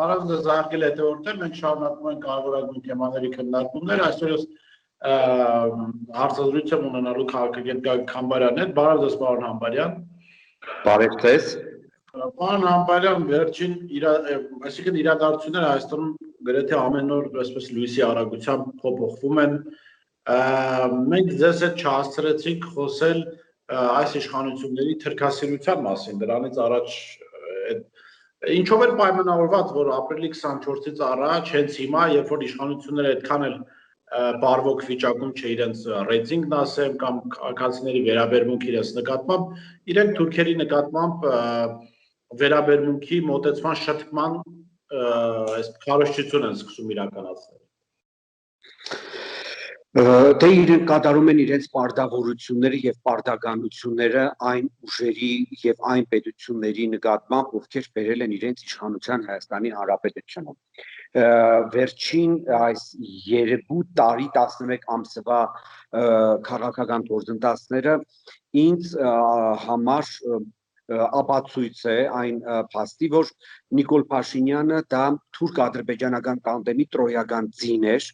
Առանց զարգել հետևորդներ մենք շարունակում ենք կարևորագույն թեմաների քննարկումները այսօր ես հարցազրույց եմ ունենալու քաղաքագետ Գագիկ Համբարյանի հետ բարև ձեզ պարոն Համբարյան Բարև ձեզ Պարոն Համբարյան վերջին այսինքն իրադարձությունները Հայաստանում գրեթե ամեն օր այսպես լույսի արագությամբ փոփոխվում են մենք ձեզ հետ չհասցրեցինք խոսել այս իշխանությունների թրքասիրության մասին դրանից առաջ Ինչով էր պայմանավորված, որ ապրիլի 24-ից առաջ, հենց հիմա, երբ որ իշխանությունները այդքան էլ բարվոք վիճակում չէ իրենց ռեյտինգն ասեմ կամ քաղաքացիների վերաբերմունք իրենց նկատմամբ, իրենք թուրքերի նկատմամբ վերաբերմունքի մոտեցման շտկման այս քարոզչություն են սկսում իրականացնել։ Դե իրենք կատարում են իրենց պարտավորությունները եւ պարտականությունները այն ուժերի եւ այն պետությունների նկատմամբ, ովքեր բերել են իրենց իշխանության Հայաստանի Հանրապետությունում։ Վերջին այս 2 տարի 11 ամսվա քաղաքական գործընթացները ինձ համար ապացույց է այն փաստի, որ Նիկոլ Փաշինյանը դա թուրք-ադրբեջանական տանդեմի տրոյական ձին էր,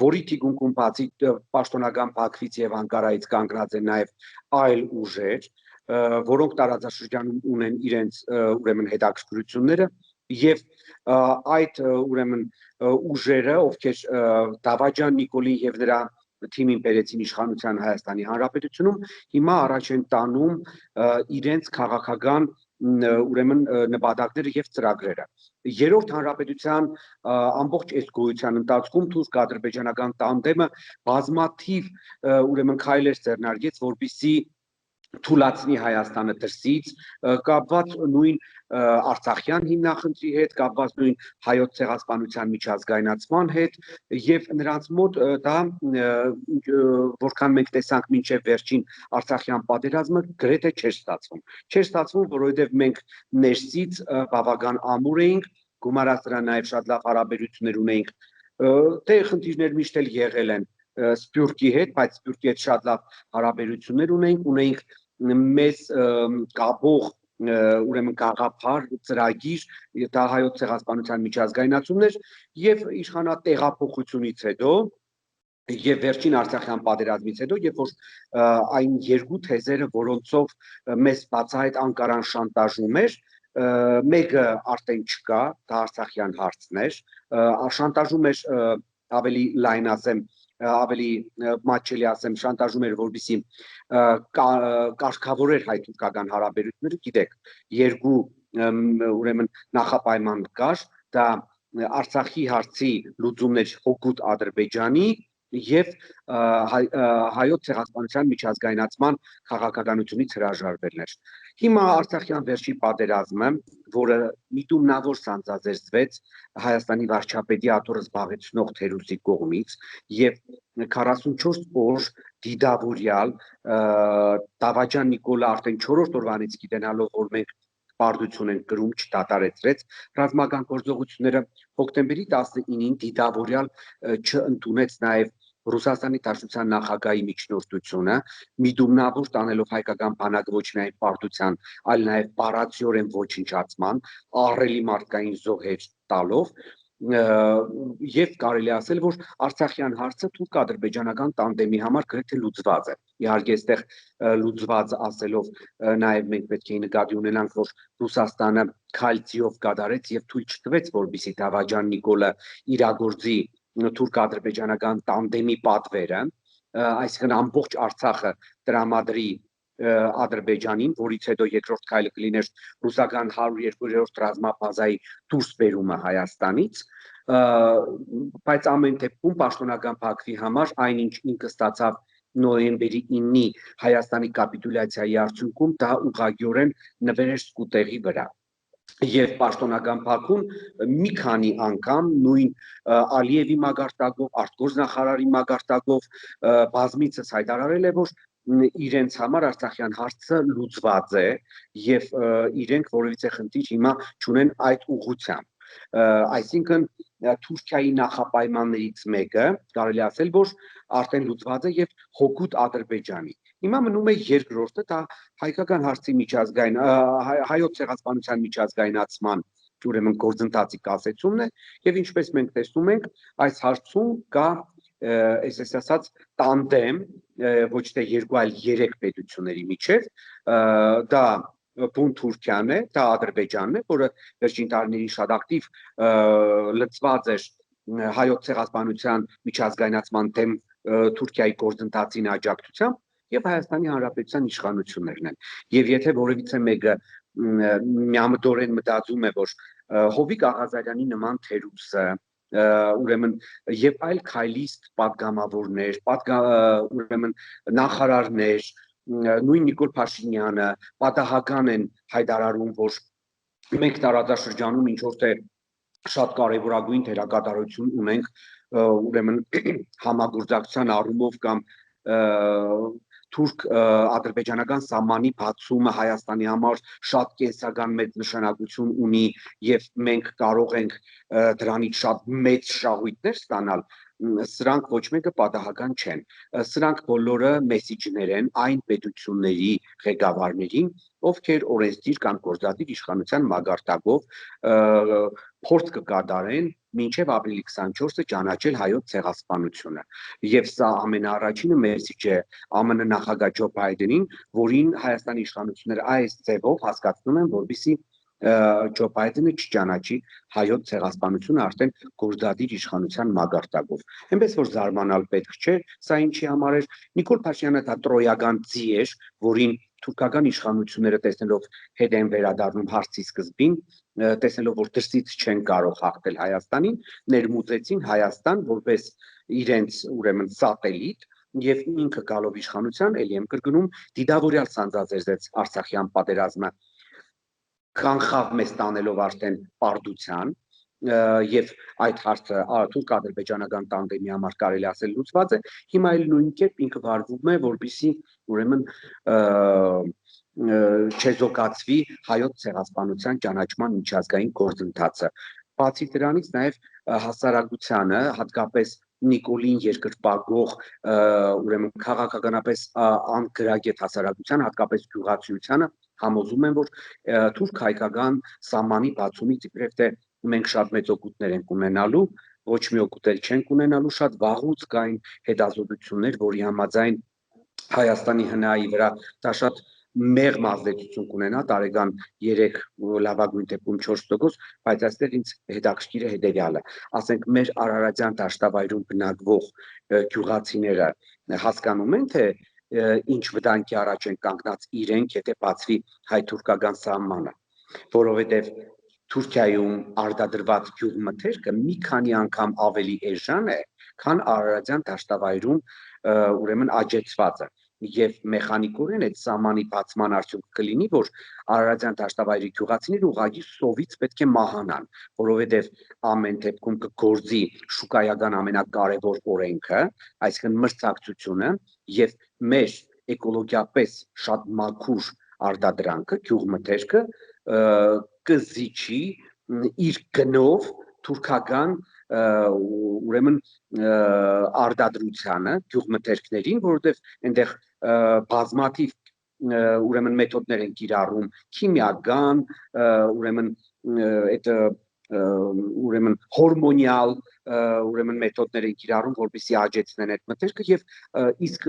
որի թիկունքում բացի պաշտոնական Բաքվից եւ Անկարայից կանգնած են նաեւ այլ ուժեր, որոնք տարածաշրջանում ունեն իրենց ուրեմն հետաքրքրությունները եւ այդ ուրեմն ուժերը, ովքեր Դավաճան Նիկոլին եւ նրա թիմին բերեցին իշխանության Հայաստանի Հանրապետությունում, հիմա առաջ են տանում իրենց քաղաքական ուրեմն նպատակները եւ ծրագրերը։ Երրորդ հանրապետության ամբողջ այս գոյության ընթացքում թուրք-ադրբեջանական տանդեմը բազմաթիվ ուրեմն քայլեր ձեռնարկեց, որպեսզի թուլացնի Հայաստանը դրսից, կապված նույն Արցախյան հիմնախնդրի հետ, կապված նույն հայոց ցեղասպանության միջազգայնացման հետ եւ նրանց մոտ դա որքան մենք տեսանք մինչեւ վերջին Արցախյան պատերազմը գրեթե չէր ստացվում։ Չէր ստացվում, որովհետեւ մենք ներսից բավական ամուր էինք, գումարած դրան նաեւ շատ լավ հարաբերություններ ունեինք, դե խնդիրներ միշտ էլ եղել են Սփյուռքի հետ, բայց Սփյուռքի հետ շատ լավ հարաբերություններ ունեինք մեզ կապող ուրեմն գաղափար ծրագիր դա հայոց ցեղասպանության միջազգայնացումն էր եւ իշխանատեղափոխությունից հետո եւ վերջին Արցախյան պատերազմից հետո երբ որ այն երկու թեզերը որոնցով մեզ բացահայտ Անկարան շանտաժում էր մեկը արդեն չկա դա Արցախյան հարցն էր շանտաժում էր ավելի լայն ասեմ ավելի մատչելի ասեմ շանտաժում էր որպեսզի կարգավորեր հայ-թուրքական հարաբերությունները գիտեք երկու ուրեմն նախապայման կար դա Արցախի հարցի լուծումն էր հօգուտ Ադրբեջանի եւ հայոց ցեղասպանության միջազգայնացման քաղաքականությունից հրաժարվելն էր հիմա Արցախյան վերջի պատերազմը որը միտումնավոր սանձազերծվեց Հայաստանի վարչապետի աթոռը զբաղեցնող թերուսի կողմից եւ 44 օր դիդավորյալ Դավաճան Նիկոլը արդեն 4-րդ օրվանից գիտենալով որ մենք պարտություն են կրում չդատարեցրեց ռազմական գործողությունները հոկտեմբերի 19-ին դիդավորյալ չընդունեց նաեւ Ռուսաստանի Դաշնության նախագահի միջնորդությունը միտումնավոր տանելով հայկական բանակը ոչ միայն պարտության, այլ նաև պարացիորեն ոչնչացման, ահռելի մարդկային զոհեր տալով եւ կարելի ասել, որ Արցախյան հարցը թուրք-ադրբեջանական տանդեմի համար գրեթե լուծված է։ Իհարկե, այստեղ լուծված ասելով նաև մենք պետք է նկատի ունենանք, որ Ռուսաստանը քալցիով կատարեց եւ թույլ չտվեց, որպեսզի Դավաճան Նիկոլը իրագործի թուրք-ադրբեջանական տանդեմի պատվերը, այսինքն ամբողջ Արցախը տրամադրի Ադրբեջանին, որից հետո երկրորդ քայլը կլիներ ռուսական 102-րդ ռազմաբազայի դուրս բերումը Հայաստանից, բայց ամեն դեպքում պաշտոնական Բաքվի համար այնինչ ինքը ստացավ նոյեմբերի 9-ի Հայաստանի կապիտուլյացիայի արդյունքում դա ուղղակիորեն նվեր էր սկուտեղի վրա։ Եվ պաշտոնական Բաքուն մի քանի անգամ նույն Ալիևի մագարտակով, արտգործնախարարի մագարտակով բազմիցս հայտարարել է, որ իրենց համար Արցախյան հարցը լուծված է եւ իրենք որևիցե խնդիր հիմա չունեն այդ ուղղությամբ։ Այսինքն Թուրքիայի նախապայմաններից մեկը կարելի ասել, որ արդեն լուծված է եւ հօգուտ Ադրբեջանի։ Հիմա մնում է երկրորդը, դա հայկական հարցի միջազգային հայոց ցեղասպանության միջազգայնացման ուրեմն գործընթացի կասեցումն է եւ ինչպես մենք տեսնում ենք այս հարցում կա այսպես ասած տանդեմ ոչ թե 2 այլ 3 պետությունների միջև դա Բուն Թուրքիան է, դա Ադրբեջանն է, որը վերջին տարիներին շատ ակտիվ լծված էր հայոց ցեղասպանության միջազգայնացման դեմ Թուրքիայի գործընթացին աջակցությամբ եւ Հայաստանի Հանրապետության իշխանություններն են։ Եվ եթե որևիցե մեկը միամտորեն մտածում է, որ Հովիկ Աղազարյանի նման թերուսը ուրեմն եւ այլ քայլիստ պատգամավորներ, ուրեմն նախարարներ, նույն Նիկոլ Փաշինյանը պատահական են հայտարարում, որ մենք տարածաշրջանում ինչ որ թե շատ կարևորագույն դերակատարություն ունենք, ուրեմն համագործակցության առումով կամ թուրք-ադրբեջանական սահմանի բացումը Հայաստանի համար շատ կենսական մեծ նշանակություն ունի եւ մենք կարող ենք դրանից շատ մեծ շահույթներ ստանալ, սրանք ոչ մեկը պատահական չեն։ Սրանք բոլորը մեսիջներ են այն պետությունների ղեկավարներին, ովքեր օրենսդիր կամ գործադիր իշխանության մագարտակով փորձ կկատարեն մինչև ապրիլի 24-ը ճանաչել հայոց ցեղասպանությունը։ Եվ սա ամենաառաջինը մեսիջ է ԱՄՆ նախագահ Ջո Բայդենին, որին Հայաստանի իշխանությունները այս ձևով հասկացնում են, որպեսզի Ջո Բայդենը չճանաչի հայոց ցեղասպանությունը արդեն գործադիր իշխանության մագարտակով։ Այնպես որ զարմանալ պետք չէ, սա ինչի համար էր։ Նիկոլ Փաշինյանը դա տրոյական ձի էր, որին թուրքական իշխանությունները տեսնելով հետ են վերադառնում հարցի սկզբին, տեսնելով որ դրսից չեն կարող հաղթել Հայաստանին, ներմուծեցին Հայաստան որպես իրենց ուրեմն սատելիտ եւ ինքը գալով իշխանության, ելի եմ կրկնում, դիդավորյալ սանձազերծեց Արցախյան պատերազմը, կանխավ մեզ տանելով արդեն պարտության եւ այդ հարցը թուրք-ադրբեջանական տանդեմի համար կարելի ասել լուծված է, հիմա էլ նույն կերպ ինքը վարվում է, որպեսզի ուրեմն չեզոքացվի հայոց ցեղասպանության ճանաչման միջազգային գործընթացը։ Բացի դրանից նաեւ հասարակությանը, հատկապես Նիկոլին երկրպագող ուրեմն քաղաքականապես անկրագետ հասարակության, հատկապես գյուղացիությանը համոզում են, որ թուրք-հայկական սահմանի բացումից իբրև թե մենք շատ մեծ օգուտներ ենք ունենալու, ոչ մի օգուտ էլ չենք ունենալու, շատ վաղուց կային հետազոտություններ, որի համաձայն Հայաստանի ՀՆԱ-ի վրա դա շատ մեղմ ազդեցություն կունենա, տարեկան 3 լավագույն դեպքում 4%, բայց այստեղ ինձ հետաքրքիր է հետևյալը, ասենք մեր Արարատյան դաշտավայրում բնակվող գյուղացիները հասկանում են, թե ինչ վտանգի առաջ են կանգնած իրենք, եթե բացվի հայ-թուրքական սահմանը, որովհետև Թուրքիայում արտադրված գյուղմթերքը մի քանի անգամ ավելի էժան է, քան Արարատյան դաշտավայրում ուրեմն աճեցվածը։ Եվ մեխանիկորեն այդ սահմանի բացման արդյունքը կլինի, որ Արարատյան դաշտավայրի գյուղացիները ուղղակի սովից պետք է մահանան, որովհետև ամեն դեպքում կգործի շուկայական ամենակարևոր օրենքը, այսինքն մրցակցությունը եւ մեր էկոլոգիապես շատ մաքուր արտադրանքը, գյուղմթերքը կզիջի իր գնով թուրքական ուրեմն արտադրությանը, գյուղմթերքներին, որովհետև այնտեղ բազմաթիվ ուրեմն մեթոդներ են կիրառում, քիմիական, ուրեմն այդ ուրեմն հորմոնալ ուրեմն մեթոդներ են կիրառում, որպեսզի աճեցնեն այդ մթերքը եւ իսկ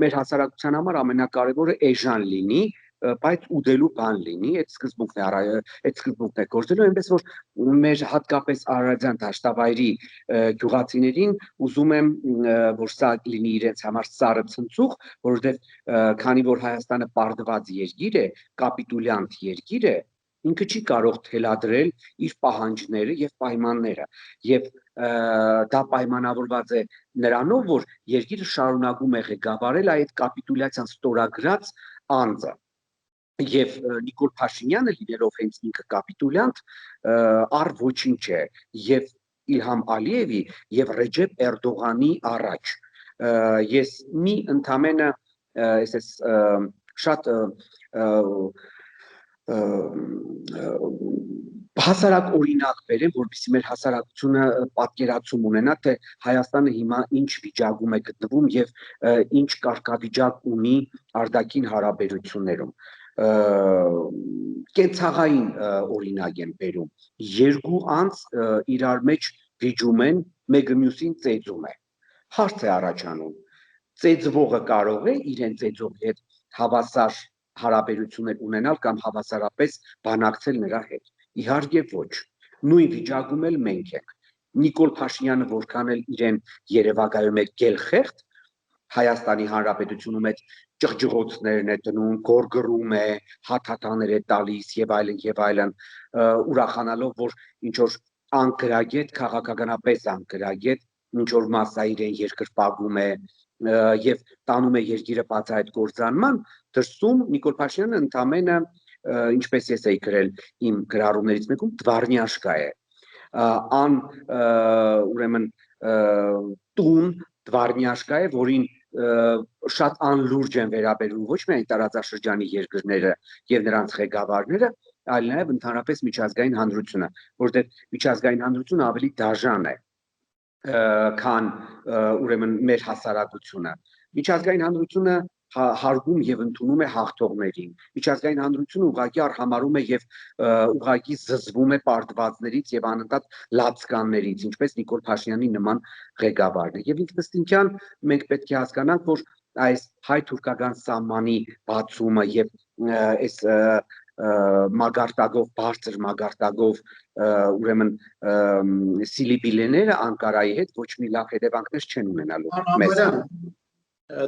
մեր հասարակության համար ամենակարևորը էժան լինի, բայց ուտելու բան լինի, այդ սկզբունքն է գործելու, այնպես որ մեր հատկապես Արարատյան դաշտավայրի գյուղացիներին ուզում եմ, որ սա լինի իրենց համար սառը ցնցուղ, որովհետև քանի որ Հայաստանը պարտված երկիր է, կապիտուլյանտ երկիր է, ինքը չի կարող թելադրել իր պահանջները եւ պայմանները եւ դա պայմանավորված է նրանով, որ երկիրը շարունակում է ղեկավարել այդ կապիտուլյացիան ստորագրած անձը։ Եվ Նիկոլ Փաշինյանը լինելով հենց ինքը կապիտուլյանտ առ ոչինչ է եւ Իլհամ Ալիևի եւ Ռեջեփ Էրդողանի առաջ ես մի ընդամենը այսպես շատ հասարակ օրինակ բերեմ, որպեսզի մեր հասարակությունը պատկերացում ունենա, թե Հայաստանը հիմա ինչ վիճակում է գտնվում եւ ինչ կարգավիճակ ունի արտաքին հարաբերություններում։ կենցաղային օրինակ եմ բերում, երկու անձ իրար մեջ վիճում են, մեկը մյուսին ծեծում է, հարց է առաջանում, ծեծվողը կարող է իրեն ծեծողի հետ հավասար հարաբերություններ ունենալ կամ հավասարապես բանակցել նրա հետ, իհարկե ոչ, նույն վիճակում էլ մենք ենք, Նիկոլ Փաշինյանը որքան էլ իրեն երևակայում է գելխեղտ, Հայաստանի Հանրապետությունում այդ ճղճղոցներն է դնում, գորգռում է, հաթաթաներ է տալիս եւ այլն, ուրախանալով, որ ինչ որ անկրագետ, քաղաքականապես անկրագետ, ինչ որ մասսա իրեն երկրպագում է եւ տանում է երկիրը բացահայտ կործանման, դրսում Նիկոլ Փաշինյանը ընդամենը, ինչպես ես էի գրել իմ գրառումներից մեկում, դվարնյաշկա է, ուրեմն տուն դվարնյաշկա է, որին շատ անլուրջ են վերաբերվում ոչ միայն տարածաշրջանի երկրները եւ նրանց ղեկավարները, այլ նաեւ ընդհանրապես միջազգային հանրությունը, որտեղ միջազգային հանրությունը ավելի դաժան է, քան ուրեմն մեր հասարակությունը։ Միջազգային հանրությունը հարգում եւ ընդունում է հաղթողներին։ Միջազգային հանրությունը ուղղակի արհամարում է եւ ուղղակի զզվում է պարտվածներից եւ անընդհատ լացկաններից, ինչպես Նիկոլ Փաշինյանի նման ղեկավարն է։ Եվ ինքնըստինքյան մենք պետք է հասկանանք, որ այս հայ-թուրքական սահմանի բացումը եւ այս մագարտագով, բարձր մագարտագով ուրեմն սիլիբիլեները Անկարայի հետ ոչ մի լավ հետևանքներ չեն ունենալու մեզ։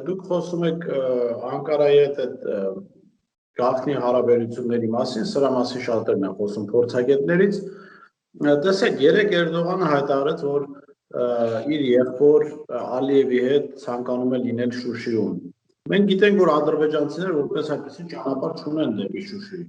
Դուք խոսում եք Անկարայի հետ այդ գաղտնի հարաբերությունների մասին, սրա մասին շատերն են խոսում փորձագետներից։ Տեսեք, երեք Էրդողանը հայտարարեց, որ իր եղբոր Ալիևի հետ ցանկանում է լինել Շուշիում։ Մենք գիտենք, որ ադրբեջանցիները որպես այդպեսի ճանապարհ չունեն դեպի Շուշի։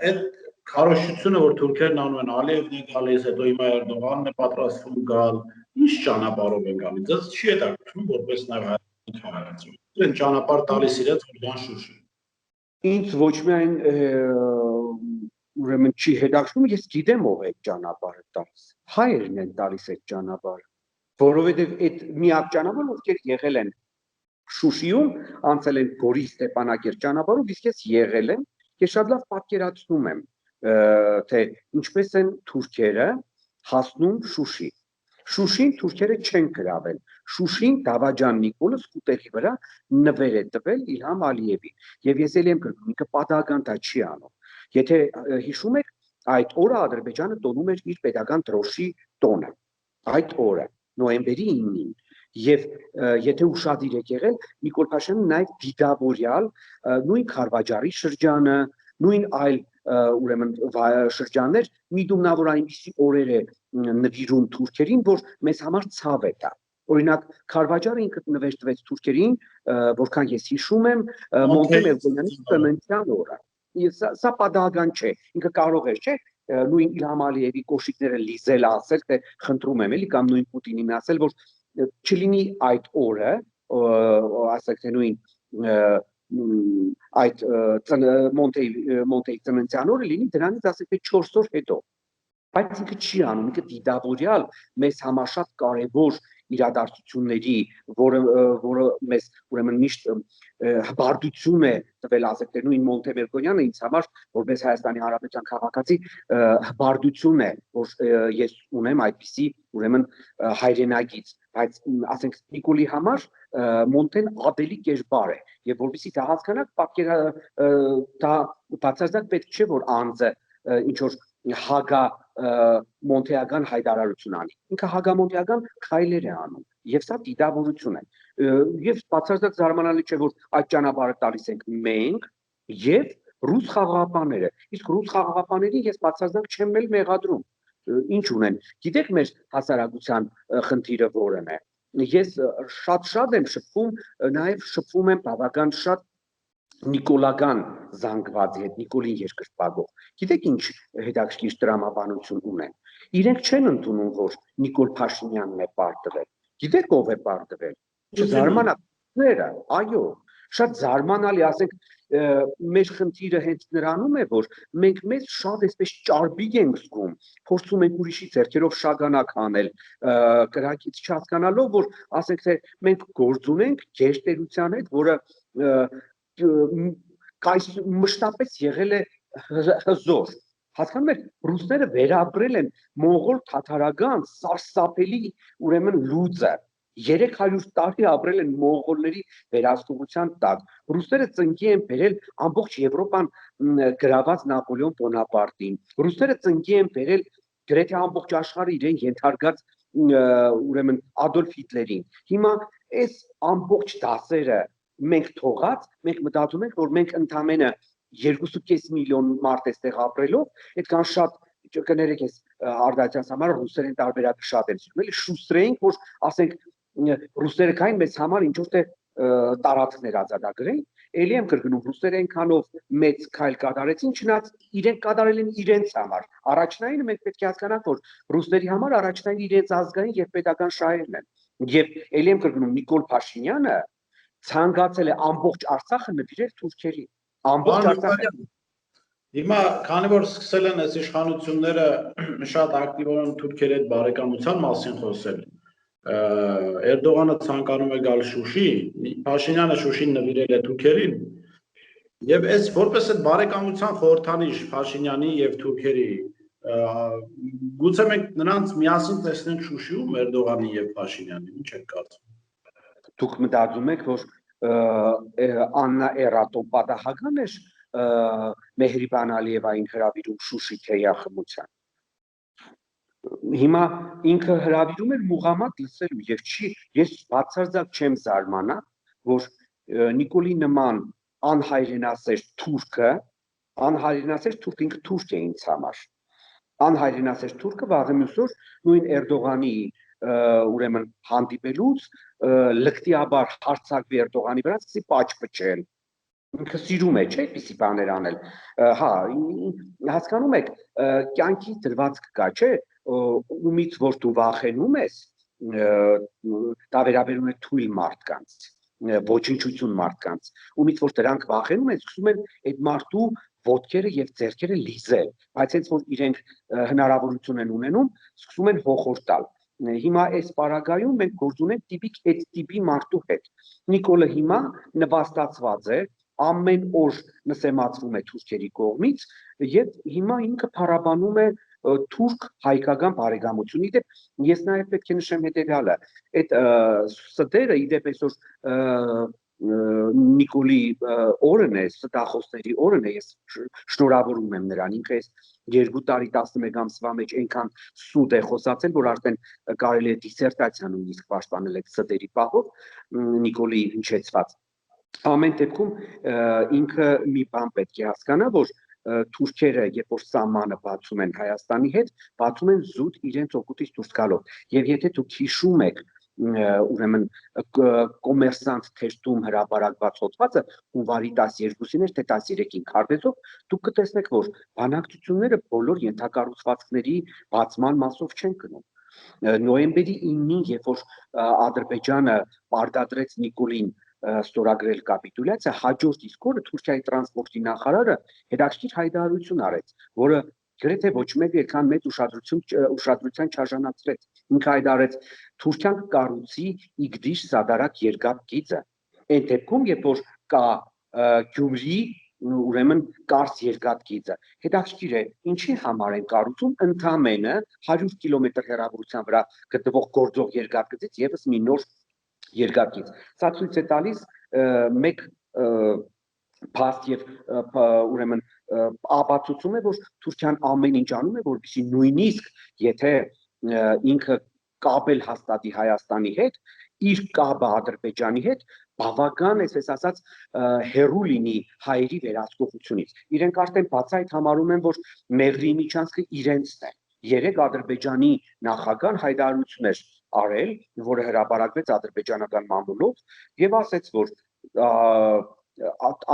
Այդ քարոշչությունը, որ թուրքերն անում են, Ալիևն է գալիս, հետո հիմա Էրդողանն է պատրաստվում գալ, ինչ ճանապարհով են գալիս։ Դա չի հետաքրքրում, որպես նաև հայկական քաղաքացի։ Են ճանապարհ տալիս իրենց, որ գան Շուշի։ Ինձ ոչ միայն ուրեմն չի հետաքրքրում, ես գիտեմ ով է այդ ճանապարհը տալիս։ Հայերն են տալիս այդ ճանապարհը, որովհետև այդ միակ ճանապարհը, ովքեր եղել են Շուշիում, անցել են Գորի Ստեփանակերտ ճանապարհով, իսկ ես եղել եմ, ես շատ լավ պատկերացնում եմ, թե ինչպես են թուրքերը հասնում Շուշի։ Շուշին թուրքերը չեն գրավել։ Շուշին Դավաճան Նիկոլը սկուտերի վրա նվեր է տվել Իլհամ Ալիևին։ Եվ ես էլ եմ գրում, ինքը պատահական դա չի անում։ Եթե հիշում եք, այդ օրը Ադրբեջանը տոնում էր իր պետական դրոշի տոնը։ Այդ օրը, նոյեմբերի 9-ին։ Եվ եթե ուշադիր եք եղել, Նիկոլ Փաշինյանը նաև դիտավորյալ նույն Խարվաճարի շրջանը, նույն այլ ուրեմն շրջաններ միտումնավոր այնպիսի օրեր է նվիրում թուրքերին, որ մեզ համար ցավ է դա։ Օրինակ Խարվաճարը ինքը նվեր տվեց թուրքերին, որքան ես հիշում եմ, Մոնտե Մերկոնյանի ծննդյան օրը։ Սա պատահական չէ, ինքը կարող էր, չէ, նույն Իլհամ Ալիևի կոշիկները լիզել, ասել, թե խնդրում եմ էլի կամ նույն Պուտինին ասել, որ չլինի այդ օրը, ասենք թե նույն այդ Մոնտեի ծննդյան օրը լինի դրանից ասենք թե 4 օր հետո, բայց ինքը չի անում, ինքը դիտավորյալ մեզ համար շատ կարևոր իրադարձությունների, որը մեզ ուրեմն միշտ հբարտություն է տվել, ասենք թե նույն Մոնտե Մերկոնյանը ինձ համար որպես Հայաստանի Հանրապետության քաղաքացի հբարտություն է, որ ես ունեմ այդպիսի ուրեմն հայրենագից, բայց ասենք Նիկոլի համար Մոնտեն ավելի կերպար է, եւ որովհետեւ դա հասկանաք, դա բացարձակ պետք չէ, որ անձը ինչ որ հագա մոնտեական հայտարարություն անի։ Ինքը հագամոնտեական քայլեր է անում եւ սա դիտավորություն է։ Եվ բացարձակ զարմանալի չէ, որ այդ ճանապարհը տալիս ենք մենք եւ ռուս խաղաղապահները։ Իսկ ռուս խաղաղապահներին ես բացարձակ չեմ էլ մեղադրում։ Ինչ ունեն։ Գիտեք մեր հասարակության խնդիրը որն է։ Ես շատ եմ շփվում, նաեւ շփվում եմ բավական շատ Նիկոլական զանգվածի հետ, Նիկոլին երկրպագող։ Գիտեք ինչ հետաքրքիր տրամաբանություն ունեն։ Իրենք չեն ընդունում, որ Նիկոլ Փաշինյանն է պարտվել։ Գիտեք ով է պարտվել։ Չզարմանալիները, այո, շատ զարմանալի, ասենք, մեր խնդիրը հենց նրանում է, որ մենք մեզ շատ այսպես ճարբիկ ենք զգում, փորձում ենք ուրիշի ձեռքերով շագանակ անել, կրակից չհասկանալով, որ ասենք թե մենք գործ ունենք գերտերության հետ, որը մշտապես եղել է հզոր։ Հասկանում եք, ռուսները վերապրել են մոնղոլ թաթարական սարսափելի ուրեմն լուծը 300 տարի ապրել են մոնղոլների վերահսկողության տակ։ Ռուսները ծնկի են բերել ամբողջ Եվրոպան գրաված Նապոլեոն Բոնապարտին։ Ռուսները ծնկի են բերել գրեթե ամբողջ աշխարհը իրեն ենթարկած ուրեմն Ադոլֆ Հիտլերին։ Հիմա այս ամբողջ դասերը մենք թողած, մենք մտածում ենք, որ մենք ընդամենը 2.5 միլիոն մարդ էստեղ ապրելով, այդքան շատ կներեք ես արդարացիաս համար ռուսերեն տարբերակը շատ եմ սիրում, էլի շուստրեինք, որ ասենք ռուսերը կային մեզ համար ինչ որ տարածքներ ազատագրեն, էլի եմ կրկնում, ռուսերը այնքանով մեծ քայլ կատարեցին, չնայած իրենք կատարել են իրենց համար։ Առաջնայինը մենք պետք է հասկանանք, որ ռուսների համար առաջնային իրենց ազգային եւ պետական շահերն են։ Եվ էլի եմ կրկնում, Նիկոլ Փաշինյանը ցանկացել է ամբողջ Արցախը նվիրել թուրքերին։ Ամբողջ Արցախը։ Հիմա քանի որ սկսել են այս իշխանությունները շատ ակտիվորեն թուրքերի հետ բարեկամության մասին խոսել, Էրդողանը ցանկանում է գալ Շուշի, Փաշինյանը Շուշին նվիրել է թուրքերին, եւ այս որպես այդ բարեկամության խորհրդանիշ Փաշինյանի եւ թուրքերի, գուցե մենք նրանց միասին տեսնենք Շուշիում Էրդողանի եւ Փաշինյանի, ինչ եք կարծում։ Դուք մտածում եք, որ Աննա Էրատոն պատահական է Մեհրիբան Ալիևային հրավիրում Շուշի թեյախմության։ Հիմա ինքը հրավիրում էր Մուղամադ լսելու եւ չի, ես բացարձակ չեմ զարմանա, որ Նիկոլի նման անհայրենասեր թուրքը, անհայրենասեր թուրք ինքը թուրք է ինձ համար, անհայրենասեր թուրքը վաղը մյուս օր նույն Էրդողանի ուրեմն հանդիպելուց լկտիաբար հարցակվի Էրդողանի վրա, սկսի պաճ-պճել, ինքը սիրում է, չէ՞, այդպիսի բաներ անել, հա, հասկանում եք, կյանքի դրվածք կա, չէ՞, ումից որ դու վախենում ես, դա վերաբերում է թույլ մարդկանց, ոչնչություն մարդկանց, ումից որ դրանք վախենում են, սկսում են այդ մարդու ոտքերը եւ ձեռքերը լիզել, բայց հենց որ իրենք հնարավորություն են ունենում, սկսում են հոխորտալ։ Հիմա այս պարագայում մենք գործ ունենք տիպիկ այդ տիպի մարդու հետ։ Նիկոլը հիմա նվաստացված է, ամեն օր նսեմացվում է թուրքերի կողմից եւ հիմա ինքը փառաբանում է թուրք-հայկական բարեկամություն։ Իդեպ ես նաեւ պետք է նշեմ հետեւյալը, այդ ստերը իդեպ այսօր Նիկոլի օրն է, ստախոսների օրն է, ես շնորհավորում եմ նրան, ինքը այս 2 տարի 11 ամսվա մեջ այնքան սուտ է խոսացել, որ արդեն կարելի է դիսերտացիա նույնիսկ պաշտպանել այդ ստերի պահով Նիկոլի հնչեցված։ Ամեն դեպքում ինքը մի բան պետք է հասկանա, որ թուրքերը, երբ որ սահմանը բացում են Հայաստանի հետ, բացում են զուտ իրենց օգուտից դուրս գալով։ Եվ եթե դուք հիշում եք ուրեմն կոմերսանտ թերթում հրապարակված հոդվածը հունվարի 12-ին էր, թե 13-ին քարտեզով, դուք կտեսնեք, որ բանակցությունները բոլոր ենթակառուցվածքների բացման մասով չեն գնում։ Նոյեմբերի 9-ին, երբ որ Ադրբեջանը պարտադրեց Նիկոլին ստորագրել կապիտուլյացիա, հաջորդ իսկ օրը Թուրքիայի տրանսպորտի նախարարը հետաքրքիր հայտարարություն արեց, որը գրեթե ոչ մեկ այդքան մեծ ուշադրության չարժանացրեց։ Ինքը հայտարարեց Թուրքիան կառուցի Իգդիշ Սադարակ երկաթ գիծը։ Այդ դեպքում, երբ որ կա Գյումրի ուրեմն Կարս երկաթ գիծը, հետաքրքիր է, ինչի համար են կառուցում ընդամենը 100 կիլոմետր հեռավորության վրա գտնվող գործող երկաթ գծից եւս մի նոր երկաթ գիծ։ Սա ցույց է տալիս մեկ փաստ եւ ուրեմն ապացուցում է, որ Թուրքիան ամեն ինչ անում է, որպեսզի նույնիսկ եթե ինքը կապել հաստատի Հայաստանի հետ, իր կապը Ադրբեջանի հետ բավական, այսպես ասած, հեռու լինի հայերի վերահսկողությունից։ Իրենք արդեն բացայտ համարում են, որ Մեղրի միջանցքը իրենցն է։ Երեք Ադրբեջանի նախագահան հայտարարություն էր արել, որը հրապարակվեց ադրբեջանական մամուլով եւ ասեց, որ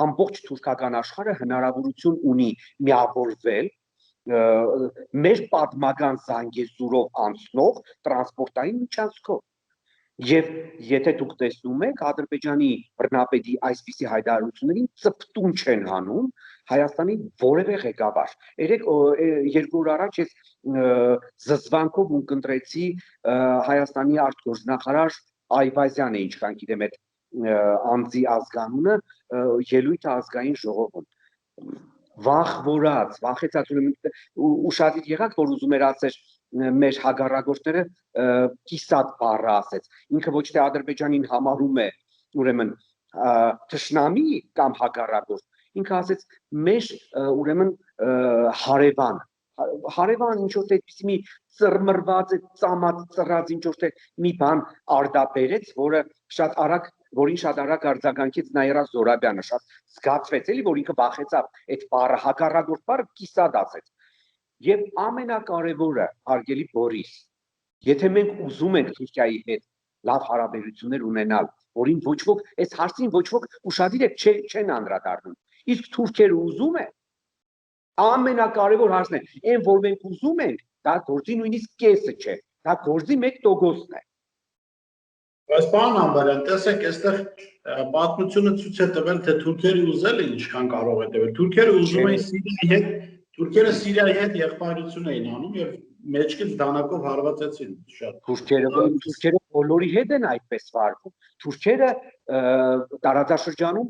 ամբողջ թուրքական աշխարհը հնարավորություն ունի միավորվել մեր պատմական զանգեզուրով անցնող տրանսպորտային միջանցքով։ Եվ եթե դուք տեսնում եք Ադրբեջանի բռնապետի այսպիսի հայտարարություններին ծպտուն չեն հանում Հայաստանի որևէ ղեկավար։ Երեք 2 օր առաջ ես զզվանքով ունկնդրեցի Հայաստանի արտգործնախարար Այվազյանը, ինչքան գիտեմ այդ անձի ազգանունը, ելույթ ազգային ժողովում վախեցած ուշադիր եղաք որ ուզում էր ասել մեր հագարագործները կիսատ բառը ասեց ինքը ոչ թե Ադրբեջանին համարում է ուրեմն թշնամի կամ հագարագործ ինքը ասեց մեր ուրեմն հարևան ինչ որ այդպիսի մի ծռմռված ծամած ծռած ինչ որ մի բան արդաբերեց որին շատ արագ արձագանքեց Նաիրա Զորաբյանը շատ զգացվեց էլի որ ինքը վախեցավ այդ բառը հակառակորդ բառը կիսատ ասեց եւ ամենակարևորը հարգելի Բորիս եթե մենք ուզում ենք Թուրքիայի հետ լավ հարաբերություններ ունենալ որին ոչ ոք այս հարցին ոչ ոք ուշադիր չեն անդրադառնում իսկ թուրքերը ուզում են ամենակարևոր հարցն է այն որ մենք ուզում ենք դա գործի նույնիսկ կեսը չէ դա գործի 1%-ն է Բայց պարոն Ամբարյան, տեսեք, այստեղ պատմությունը ցույց է տվել, թե թուրքերը ուզելը ինչքան կարող է տվել։ Թուրքերը ուզում էին Սիրիայի հետ եղբայրություն էին անում եւ մեջքից դանակով հարվածեցին շատ։ Թուրքերը բոլորի հետ են այդպես վարվում։ Թուրքերը տարածաշրջանում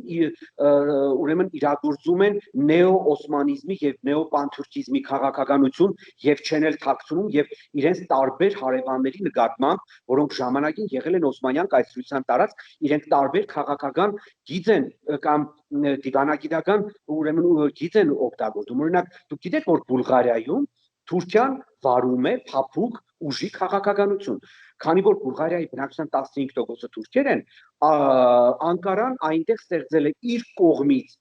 ուրեմն իրագործում են նեո-օսմանիզմի եւ նեո-պանթուրքիզմի քաղաքականություն եւ չեն էլ թաքցնում եւ իրենց տարբեր հարևանների նկատմամբ, որոնք ժամանակին եղել են օսմանյան կայսրության տարած, իրենք տարբեր քաղաքական գիծ են կամ դիվանագիտական ուրեմն գիծ են օգտագործում։ Օրինակ, դուք գիտեք, որ Բուլղարիայում Թուրքիան վարում է փափուկ ուժի քաղաքականություն։ Քանի որ Բուլղարիայի բնակչության 15%-ը թուրքեր են, Անկարան այնտեղ ստեղծել է իր կողմից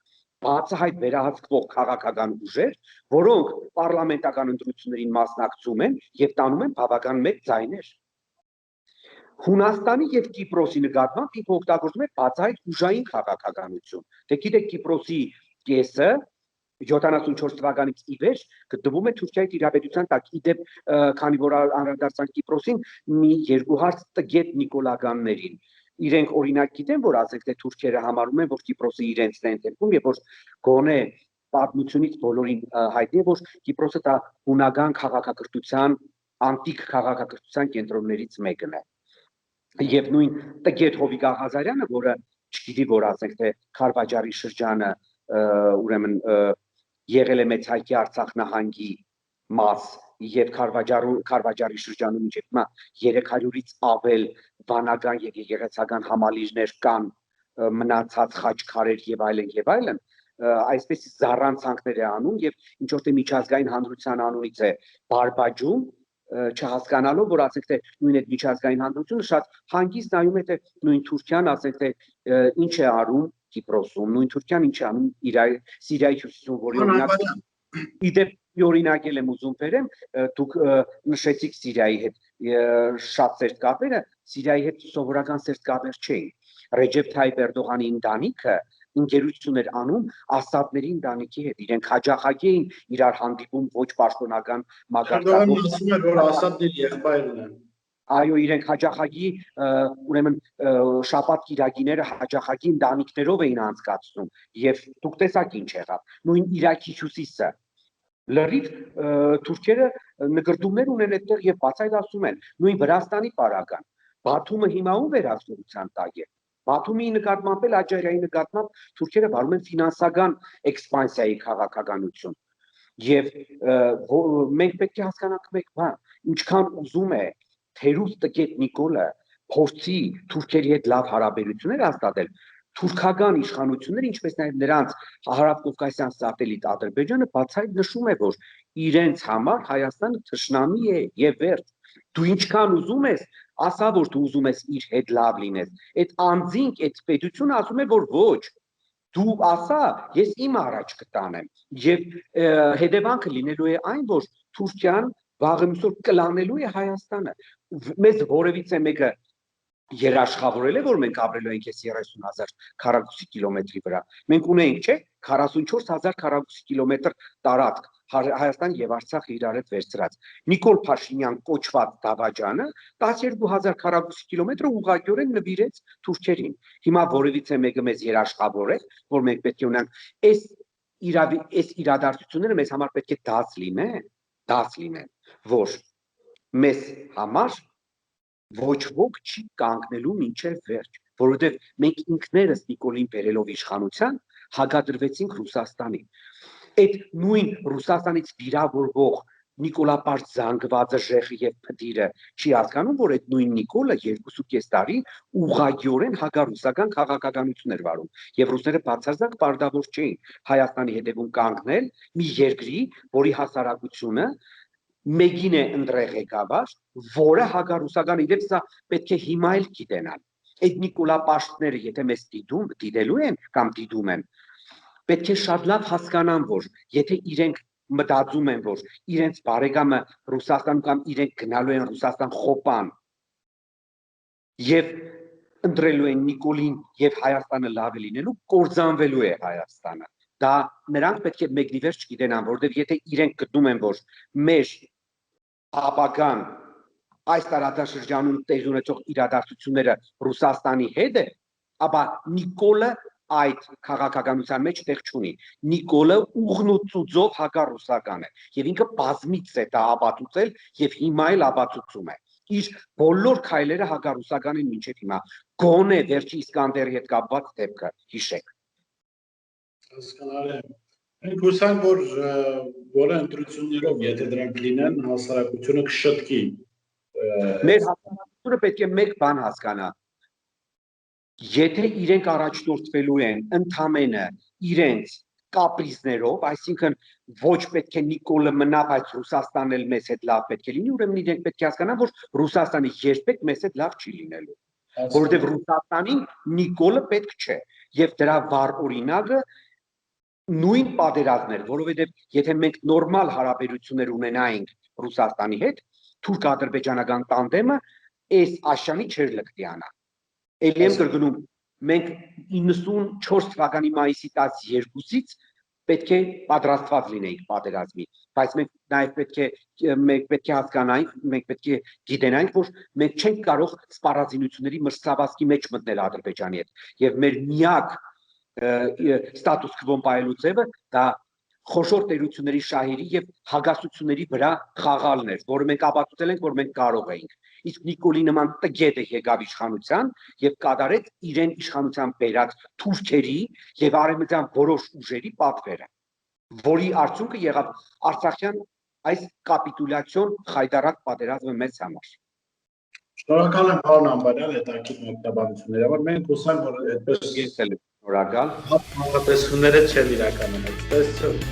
բացահայտ վերահսկվող քաղաքական ուժեր, որոնք պարլամենտական ընտրություններին մասնակցում են եւ տանում են բավական մեծ ձայներ։ Հունաստանի եւ Կիպրոսի նկատմամբ ինքը օգտագործում է բացահայտ ուժային քաղաքականություն։ Դե գիտեք Կիպրոսի կեսը 74 թվականից ի վեր գտնվում է Թուրքիայի տիրապետության տակ։ Իդեպ քանի որ անդրադարձանք Կիպրոսին մի երկու հարց տգետ նիկոլագաններին իրենք օրինակ գիտեն որ ասեք թե թուրքերը համարում են որ Կիպրոսը իրենցն է ընդգրկում եւ որ գոնե պատմությունից բոլորին հայտնի է որ Կիպրոսը դա հունական քաղաքակրթության անտիկ քաղաքակրթության կենտրոններից մեկն է եւ նույն տգետ Հովիկ Աղազարյանը որը չգիտի որ ասենք թե Խարվաճարի շրջանը ուրեմն եղել է մեծ հայքի Արցախ նահանգի մաս եւ Խարվաճարի շրջանում ինչ հիմա 300-ից ավել վանական եւ եկեղեցական համալիրներ կան մնացած խաչքարեր եւ այլն այսպես զառանցանքներ է անում եւ ինչ որ թե միջազգային հանրության անունից է բարբաջում չհասկանալով որ ասենք թե նույն այդ միջազգային հանրությունը շատ հանգիստ նայում է թե նույն Թուրքիան ասենք թե ինչ է արում Կիպրոսում նույն Թուրքիան ինչ է անում Սիրիայի հյուսիսում որի օրինակ իդեպ օրինակել եմ ուզում բերեմ դուք նշեցիք Սիրիայի հետ շատ սերտ կապերը Սիրիայի հետ սովորական սերտ կապեր չէին Ռեջեփ Թայիփ Էրդողանի ընտանիքը ընկերություն էր անում Ասադների ընտանիքի հետ իրենք հաջախակի էին իրար հանդիպում ոչ պաշտոնական մակարդակով ասում էր որ Ասադների եղբայրն է այո իրենք հաջախակի ուրեմն շաբաթ կիրակիները հաջախակի ընտանիքներով էին անցկացնում եւ դուք տեսաք ինչ եղավ նույն Իրաքի հյուսիսը լրիվ թուրքերը նկրտումներ ունեն այդտեղ եւ բացայտ ասում են նույն Վրաստանի պարագան Բաթումը հիմա ում վերահսկողության տակ է Բաթումի նկատմամբ էլ Աջարիայի նկատմամբ թուրքերը վարում են ֆինանսական էքսպանսիայի քաղաքականություն եւ մենք պետք է հասկանանք մեկ բան ինչքան ուզում է թերուս տգետ Նիկոլը փորձի թուրքերի հետ լավ հարաբերություններ հաստատել թուրքական իշխանությունները ինչպես նաև նրանց հարավկովկասյան սատելիտ Ադրբեջանը բացահայտ նշում է որ իրենց համար Հայաստանը թշնամի է եւ վերջ դու ինչքան ուզում ես ասա որ դու ուզում ես իր հետ լավ լինես այդ անձինք այդ պետությունը ասում է որ ոչ դու ասա ես իմ առաջ կտանեմ եւ հետևանքը լինելու է այն որ Թուրքիան վաղը միսօր կլանելու է Հայաստանը մեզ որևիցե մեկը երաշխավորել է որ մենք ապրելու ենք այս 30,000 քառակուսի կիլոմետրի վրա մենք ունենք չէ 44,000 քառակուսի կիլոմետր տարածք Հայաստան եւ Արցախը իրար հետ վերցրած Նիկոլ Փաշինյան կոչված Դավաճանը 12,000 քառակուսի կիլոմետրը ուղղակիորեն նվիրեց թուրքերին հիմա որևիցե մեկը մեզ երաշխավորել որ մենք պետք է ունենանք այս իրադարձությունները մեզ համար պետք է դաս լինեն որ մեզ համար ոչ ոք չի կանգնելու մինչև վերջ որովհետև մենք ինքներս Նիկոլին բերելով իշխանության հակադրվեցինք Ռուսաստանին։ Այդ նույն Ռուսաստանից վիրավորվող Նիկոլապաշտ զանգվածը Ժեխը եւ Փդիրը չի հասկանում, որ այդ նույն Նիկոլը 2.5 տարի ուղղակիորեն հակառուսական քաղաքականություն էր վարում եւ ռուսները բացարձակ պարտավոր չէին Հայաստանի հետևում կանգնել մի երկրի, որի հասարակությունը մեգին է ընդրեղ եկավար, որը հակառուսական իդեպ սա պետք է հիմա էլ գիտենալ։ Այդ Նիկոլապաշտները, եթե մեզ դիտելու են կամ դիտում են, պետք է շատ լավ հասկանան, որ եթե իրենք մտածում են, որ իրենց բարեկամը Ռուսաստան կամ իրենք գնալու են Ռուսաստան խոպան եւ ընտրելու են Նիկոլին եւ Հայաստանը լավ է լինելու, կործանվելու է Հայաստանը։ Դա նրանք պետք է մեկնիվերջ չգիտենան, որովհետեւ եթե իրենք գտնում են, որ մեր ապագան այս տարածաշրջանում տեղի ունեցող իրադարձությունները Ռուսաստանի հետ է, ապա Նիկոլը այդ քաղաքականության մեջ տեղ չունի։ Նիկոլը ուղղնուցուծով հակառուսական է եւ ինքը բազմից է դա ապացուցել եւ հիմա էլ ապացուցում է։ Իր բոլոր քայլերը հակառուսական են մինչեւ հիմա։ Գոնե վերջի Իսկանդերի հետ կապված դեպքը հիշեք։ Հասկանալի է։ Մենք հուսանք, որ բոլոր ընտրություններով, եթե դրանք լինեն, հասարակությունը կշտկի։ Մեր հասարակությունը պետք է մեկ բան հասկանա։ Եթե իրենք առաջնորդվելու են ընդամենը իրենց կապրիզներով, այսինքն ոչ պետք է Նիկոլը մնա, բայց Ռուսաստանն էլ մեզ հետ լավ պետք է լինի, ուրեմն իրենք պետք է հասկանան, որ Ռուսաստանը երբեք մեզ հետ լավ չի լինելու, որովհետև Ռուսաստանին Նիկոլը պետք չէ, եւ դրա վառ օրինակը նույն պատերազմն էր, որովհետև եթե մենք նորմալ հարաբերություններ ունենայինք Ռուսաստանի հետ, թուրք-ադրբեջանական տանդեմը այս աշյանի չէր լկտիանա։ Էլի եմ կրկնում, մենք 94 թվականի մայիսի 12-ից պետք է պատրաստված լինեինք պատերազմի, բայց մենք նաև պետք է հասկանայինք, մենք պետք է գիտենայինք, որ մենք չենք կարող սպառազինությունների մրցավազքի մեջ մտնել Ադրբեջանի հետ, եւ մեր միակ ստատուս քվոն պահելու ձևը դա խոշոր տերությունների շահերի եւ հագասությունների վրա խաղալն էր, որը մենք ապացուցել ենք, որ մենք կարող էինք։ Իսկ Նիկոլի նման տգետը եկավ իշխանության եւ կատարեց իրեն իշխանության բերած թուրքերի եւ արևմտյան որոշ ուժերի պատվերը, որի արդյունքը եղավ Արցախյան այս կապիտուլյացիոն խայտարակ պատերազմը մեծ համար։ Շնորհակալ եմ պարոն Ամբարյան հետաքրքիր մեկնաբանությունների համար։ Մենք հուսանք, որ այդպես Շնորհակալ։ հատկացումները չեն իրականում։ Ստեսություն։